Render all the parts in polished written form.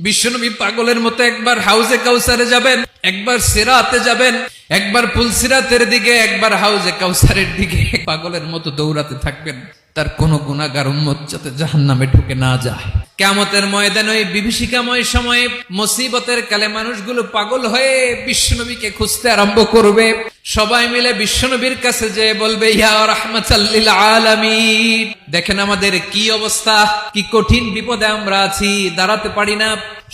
বিশ্বনবী পাগলের মতো একবার হাউজে কাউসারে যাবেন, একবার সিরাতে যাবেন, একবার পুলসিরাতের দিকে, একবার হাউজে কাউসারের দিকে পাগলের মতো দৌড়াতে থাকবেন। তার কোন গুনাহগার উম্মত যাতে জাহান্নামে ঢুকে না যায়। কিয়ামতের ময়দানে ওই বিভীষিকাময় সময়ে মুসিবতের কালে মানুষগুলো পাগল হয়ে বিশ্বনবীকে খুঁজতে আরম্ভ করবে। সবাই মিলে বিশ্বনবীর কাছে যেয়ে বলবে, ইয়া রাহমাতাল লিল আলামিন, দেখেন আমাদের কি অবস্থা, কি কঠিন বিপদে আমরা আছি, দাঁড়াতে পারি না,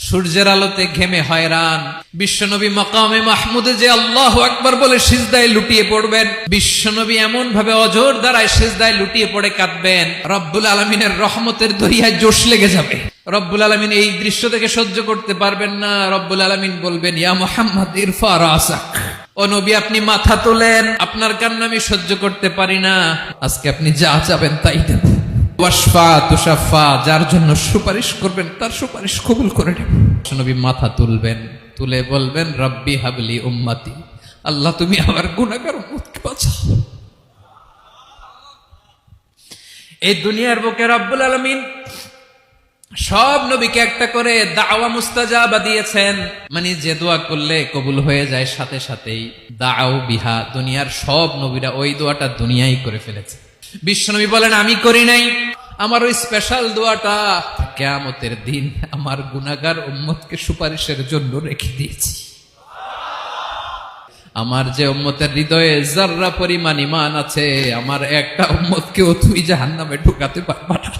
সূর্যের আলোতে ঘেমে হয়রান। বিশ্বনবী মাকামে মাহমুদে যে আল্লাহু আকবার বলে সিজদায় লুটিয়ে পড়বেন, বিশ্বনবী এমন ভাবে অজর দ্বারায় সিজদায় লুটিয়ে পড়ে কাঁদবেন, রব্বুল আলামিনের রহমতের দরিয়ায় জোশ লেগে যাবে। রব্বুল আলামিন এই দৃশ্য থেকে সহ্য করতে পারবেন না। রব্বুল আলামিন বলবেন, ইয়া মুহাম্মদ ইরফা রাসাক, ও নবী আপনি মাথা তোলেন, আপনার কান্না আমি সহ্য করতে পারি না, আজকে আপনি যা চাবেন তাই দেব। ওয়াশফা তুশাফা, যার জন্য সুপারিশ করবেন তার সুপারিশ কবুল করে নেব। নবী মাথা তুলবেন, তুলে বলবেন, রব্বি হাবলি উম্মতি, আল্লাহ তুমি আমার গুনাহগার উম্মতকে বাঁচাও। এই দুনিয়ার বুকে রব্বুল আলামিন সব নবীকে একটা করে দাওয়া মুস্তাজাবা দিয়েছেন, মানে যে দোয়া করলে কবুল হয়ে যায় সাথে সাথেই। দাও বিহা, দুনিয়ার সব নবীরা ওই দোয়াটা দুনিয়ায় করে ফেলেছে। বিশ্বনবী বলেন, আমি করি নাই, আমার ওই স্পেশাল দোয়াটা কিয়ামতের দিন আমার গুনাহগার উম্মতকে সুপারিশের জন্য রেখে দিয়েছি। আমার যে উম্মতের হৃদয়ে যাররা পরিমাণ ঈমান আছে, আমার একটা উম্মতকেও তুই জাহান্নামে ঢুকাতে পারবা না।